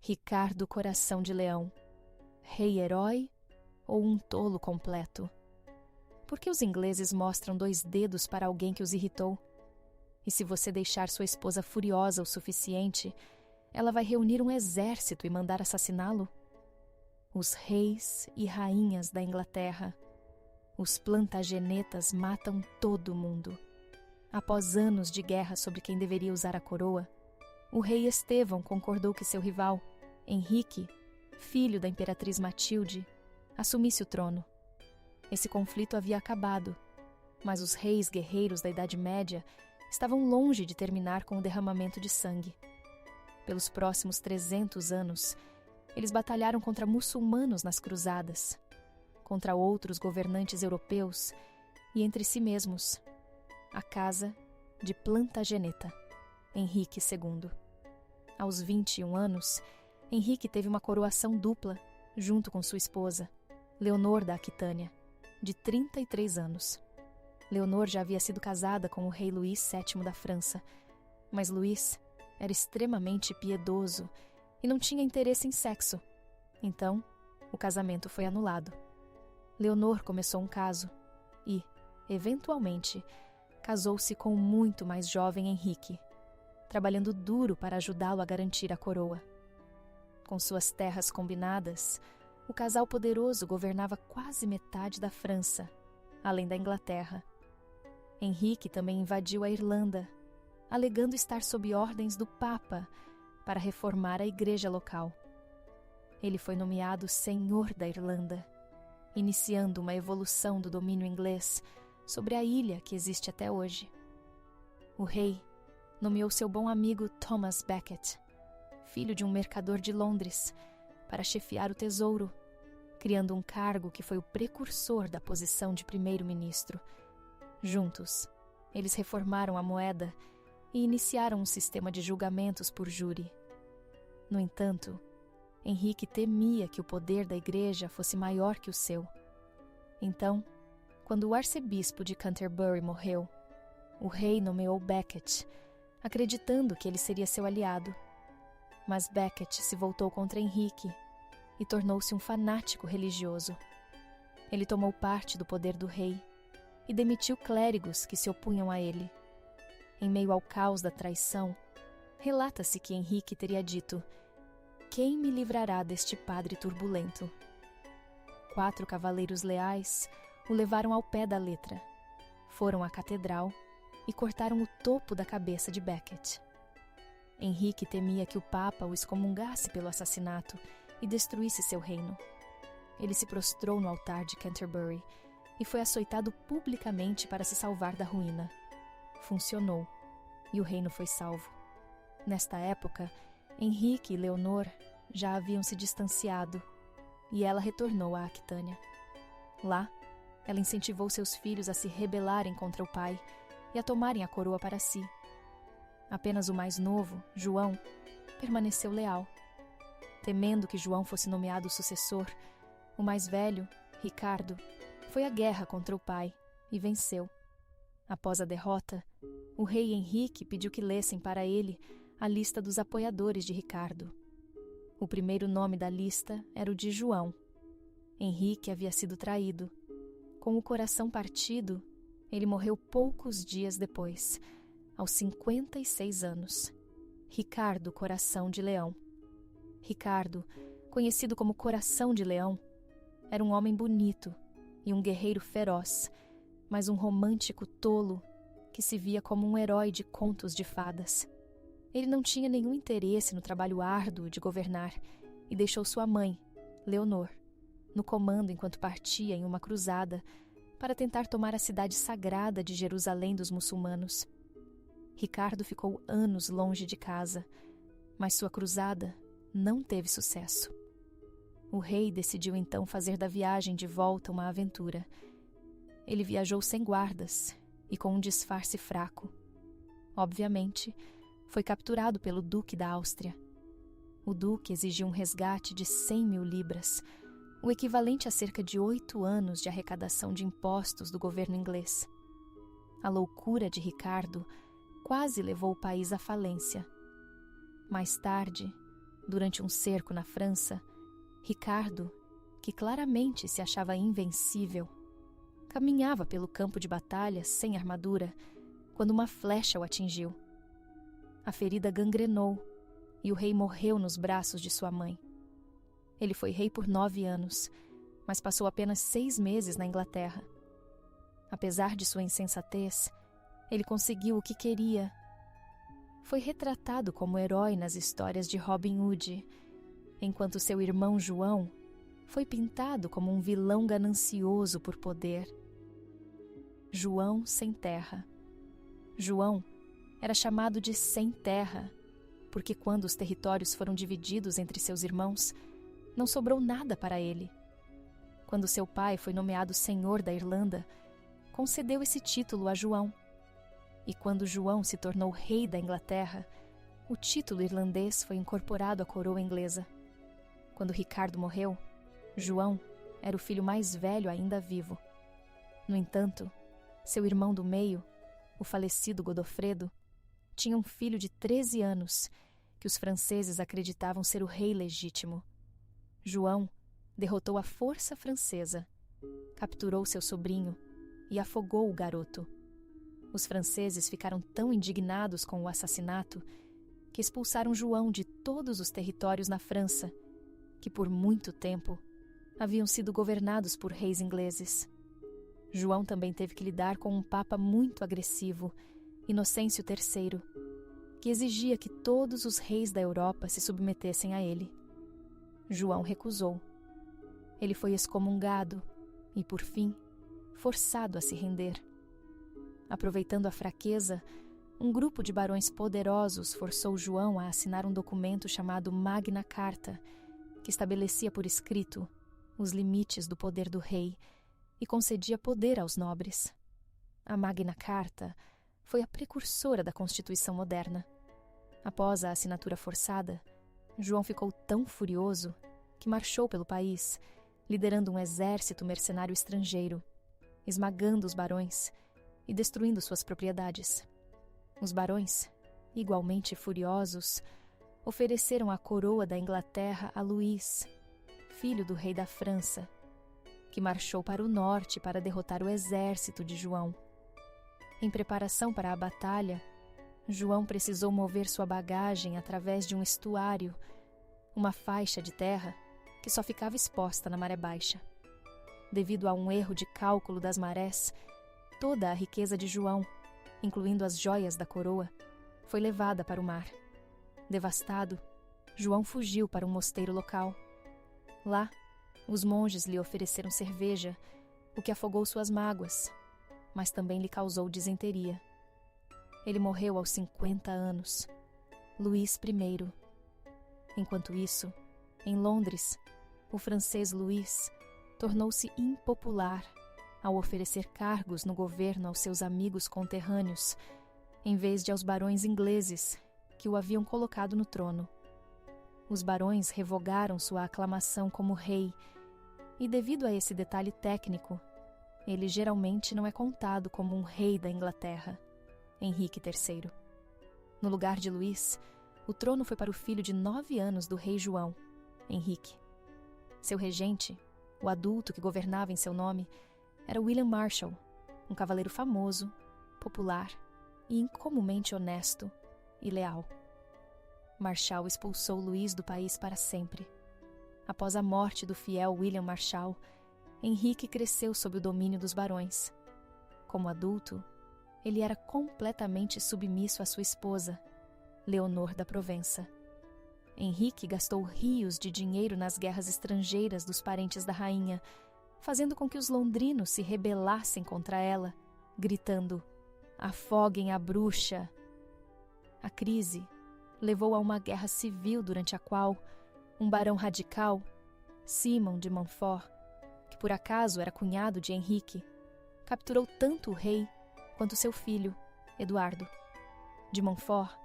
Ricardo Coração de Leão, rei-herói ou um tolo completo? Por que os ingleses mostram 2 dedos para alguém que os irritou? E se você deixar sua esposa furiosa o suficiente, ela vai reunir um exército e mandar assassiná-lo? Os reis e rainhas da Inglaterra, os Plantagenetas matam todo mundo. Após anos de guerra sobre quem deveria usar a coroa, o rei Estevão concordou que seu rival, Henrique, filho da imperatriz Matilde, assumisse o trono. Esse conflito havia acabado, mas os reis guerreiros da Idade Média estavam longe de terminar com o derramamento de sangue. Pelos próximos 300 anos, eles batalharam contra muçulmanos nas cruzadas, contra outros governantes europeus e entre si mesmos. A casa de Plantageneta, Henrique II. Aos 21 anos, Henrique teve uma coroação dupla junto com sua esposa, Leonor da Aquitânia, de 33 anos. Leonor já havia sido casada com o rei Luís VII da França, mas Luís era extremamente piedoso e não tinha interesse em sexo. Então, o casamento foi anulado. Leonor começou um caso e, eventualmente, casou-se com o muito mais jovem Henrique, trabalhando duro para ajudá-lo a garantir a coroa. Com suas terras combinadas, o casal poderoso governava quase metade da França, além da Inglaterra. Henrique também invadiu a Irlanda, alegando estar sob ordens do Papa para reformar a igreja local. Ele foi nomeado Senhor da Irlanda, iniciando uma evolução do domínio inglês sobre a ilha que existe até hoje. O rei nomeou seu bom amigo Thomas Becket, filho de um mercador de Londres, para chefiar o tesouro, criando um cargo que foi o precursor da posição de primeiro-ministro. Juntos, eles reformaram a moeda e iniciaram um sistema de julgamentos por júri. No entanto, Henrique temia que o poder da igreja fosse maior que o seu. Então, quando o arcebispo de Canterbury morreu, o rei nomeou Becket, acreditando que ele seria seu aliado. Mas Becket se voltou contra Henrique e tornou-se um fanático religioso. Ele tomou parte do poder do rei e demitiu clérigos que se opunham a ele. Em meio ao caos da traição, relata-se que Henrique teria dito: "Quem me livrará deste padre turbulento?" 4 cavaleiros leais o levaram ao pé da letra. Foram à catedral e cortaram o topo da cabeça de Becket. Henrique temia que o Papa o excomungasse pelo assassinato e destruísse seu reino. Ele se prostrou no altar de Canterbury e foi açoitado publicamente para se salvar da ruína. Funcionou, e o reino foi salvo. Nesta época, Henrique e Leonor já haviam se distanciado, e ela retornou à Aquitânia. Lá, ela incentivou seus filhos a se rebelarem contra o pai e a tomarem a coroa para si. Apenas o mais novo, João, permaneceu leal. Temendo que João fosse nomeado sucessor, o mais velho, Ricardo, foi à guerra contra o pai e venceu. Após a derrota, o rei Henrique pediu que lessem para ele a lista dos apoiadores de Ricardo. O primeiro nome da lista era o de João. Henrique havia sido traído. Com o coração partido, ele morreu poucos dias depois, aos 56 anos. Ricardo Coração de Leão. Ricardo, conhecido como Coração de Leão, era um homem bonito e um guerreiro feroz, mas um romântico tolo que se via como um herói de contos de fadas. Ele não tinha nenhum interesse no trabalho árduo de governar e deixou sua mãe, Leonor, no comando enquanto partia em uma cruzada para tentar tomar a cidade sagrada de Jerusalém dos muçulmanos. Ricardo ficou anos longe de casa, mas sua cruzada não teve sucesso. O rei decidiu então fazer da viagem de volta uma aventura. Ele viajou sem guardas e com um disfarce fraco. Obviamente, foi capturado pelo Duque da Áustria. O Duque exigiu um resgate de 100.000 libras, o equivalente a cerca de 8 anos de arrecadação de impostos do governo inglês. A loucura de Ricardo quase levou o país à falência. Mais tarde, durante um cerco na França, Ricardo, que claramente se achava invencível, caminhava pelo campo de batalha sem armadura quando uma flecha o atingiu. A ferida gangrenou e o rei morreu nos braços de sua mãe. Ele foi rei por 9 anos, mas passou apenas 6 meses na Inglaterra. Apesar de sua insensatez, ele conseguiu o que queria. Foi retratado como herói nas histórias de Robin Hood, enquanto seu irmão João foi pintado como um vilão ganancioso por poder. João sem terra. João era chamado de Sem Terra, porque quando os territórios foram divididos entre seus irmãos, não sobrou nada para ele. Quando seu pai foi nomeado Senhor da Irlanda, concedeu esse título a João. E quando João se tornou rei da Inglaterra, o título irlandês foi incorporado à coroa inglesa. Quando Ricardo morreu, João era o filho mais velho ainda vivo. No entanto, seu irmão do meio, o falecido Godofredo, tinha um filho de 13 anos, que os franceses acreditavam ser o rei legítimo. João derrotou a força francesa, capturou seu sobrinho e afogou o garoto. Os franceses ficaram tão indignados com o assassinato que expulsaram João de todos os territórios na França, que por muito tempo haviam sido governados por reis ingleses. João também teve que lidar com um papa muito agressivo, Inocêncio III, que exigia que todos os reis da Europa se submetessem a ele. João recusou. Ele foi excomungado e, por fim, forçado a se render. Aproveitando a fraqueza, um grupo de barões poderosos forçou João a assinar um documento chamado Magna Carta, que estabelecia por escrito os limites do poder do rei e concedia poder aos nobres. A Magna Carta foi a precursora da Constituição moderna. Após a assinatura forçada, João ficou tão furioso que marchou pelo país, liderando um exército mercenário estrangeiro, esmagando os barões e destruindo suas propriedades. Os barões, igualmente furiosos, ofereceram a coroa da Inglaterra a Luís, filho do rei da França, que marchou para o norte para derrotar o exército de João. Em preparação para a batalha, João precisou mover sua bagagem através de um estuário, uma faixa de terra que só ficava exposta na maré baixa. Devido a um erro de cálculo das marés, toda a riqueza de João, incluindo as joias da coroa, foi levada para o mar. Devastado, João fugiu para um mosteiro local. Lá, os monges lhe ofereceram cerveja, o que afogou suas mágoas, mas também lhe causou disenteria. Ele morreu aos 50 anos, Luís I. Enquanto isso, em Londres, o francês Luís tornou-se impopular ao oferecer cargos no governo aos seus amigos conterrâneos, em vez de aos barões ingleses que o haviam colocado no trono. Os barões revogaram sua aclamação como rei, e devido a esse detalhe técnico, ele geralmente não é contado como um rei da Inglaterra, Henrique III. No lugar de Luís, o trono foi para o filho de 9 anos do rei João, Henrique. Seu regente, o adulto que governava em seu nome, era William Marshal, um cavaleiro famoso, popular e incomumente honesto e leal. Marshal expulsou Luís do país para sempre. Após a morte do fiel William Marshal, Henrique cresceu sob o domínio dos barões. Como adulto, ele era completamente submisso à sua esposa, Leonor da Provença. Henrique gastou rios de dinheiro nas guerras estrangeiras dos parentes da rainha, fazendo com que os londrinos se rebelassem contra ela, gritando: "Afoguem a bruxa!". A crise levou a uma guerra civil durante a qual um barão radical, Simon de Montfort, que por acaso era cunhado de Henrique, capturou tanto o rei quanto seu filho, Eduardo. De Montfort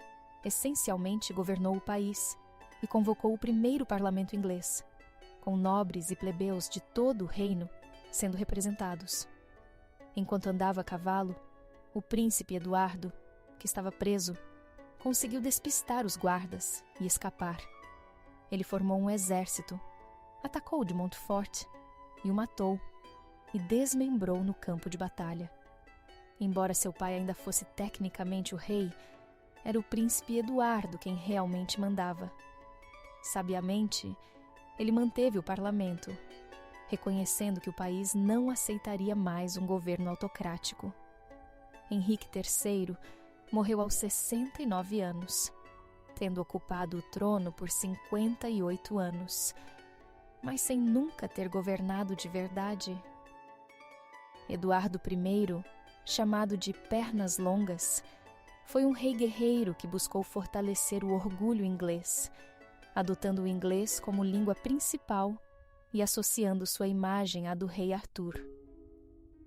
essencialmente governou o país e convocou o primeiro parlamento inglês, com nobres e plebeus de todo o reino sendo representados. Enquanto andava a cavalo, o príncipe Eduardo, que estava preso, conseguiu despistar os guardas e escapar. Ele formou um exército, atacou de Montfort e o matou, e desmembrou no campo de batalha. Embora seu pai ainda fosse tecnicamente o rei, era o príncipe Eduardo quem realmente mandava. Sabiamente, ele manteve o parlamento, reconhecendo que o país não aceitaria mais um governo autocrático. Henrique III morreu aos 69 anos, tendo ocupado o trono por 58 anos, mas sem nunca ter governado de verdade. Eduardo I, chamado de Pernas Longas, foi um rei guerreiro que buscou fortalecer o orgulho inglês, adotando o inglês como língua principal e associando sua imagem à do rei Arthur.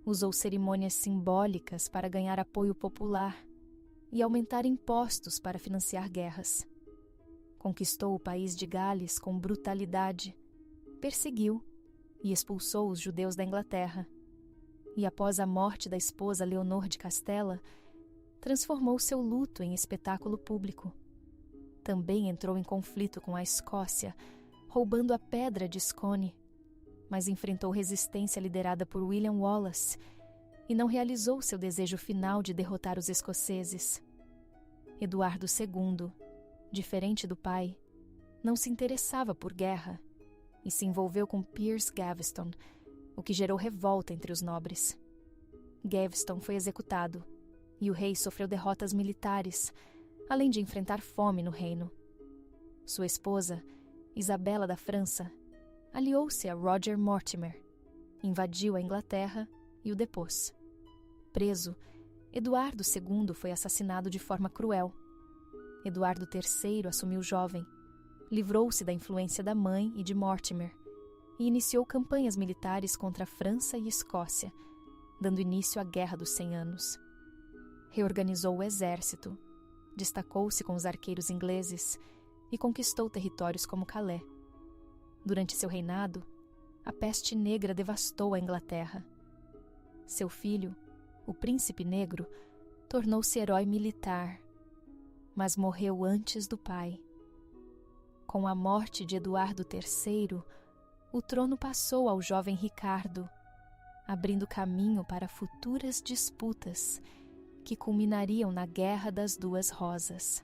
Usou cerimônias simbólicas para ganhar apoio popular e aumentar impostos para financiar guerras. Conquistou o país de Gales com brutalidade, perseguiu e expulsou os judeus da Inglaterra. E após a morte da esposa Leonor de Castela, transformou seu luto em espetáculo público. Também entrou em conflito com a Escócia, roubando a Pedra de Scone, mas enfrentou resistência liderada por William Wallace e não realizou seu desejo final de derrotar os escoceses. Eduardo II, diferente do pai, não se interessava por guerra e se envolveu com Piers Gaveston, o que gerou revolta entre os nobres. Gaveston foi executado e o rei sofreu derrotas militares, além de enfrentar fome no reino. Sua esposa, Isabela da França, aliou-se a Roger Mortimer, invadiu a Inglaterra e o depôs. Preso, Eduardo II foi assassinado de forma cruel. Eduardo III assumiu jovem, livrou-se da influência da mãe e de Mortimer e iniciou campanhas militares contra a França e Escócia, dando início à Guerra dos 100 Anos. Reorganizou o exército, destacou-se com os arqueiros ingleses e conquistou territórios como Calais. Durante seu reinado, a peste negra devastou a Inglaterra. Seu filho, o Príncipe Negro, tornou-se herói militar, mas morreu antes do pai. Com a morte de Eduardo III, o trono passou ao jovem Ricardo, abrindo caminho para futuras disputas que culminariam na Guerra das Duas Rosas.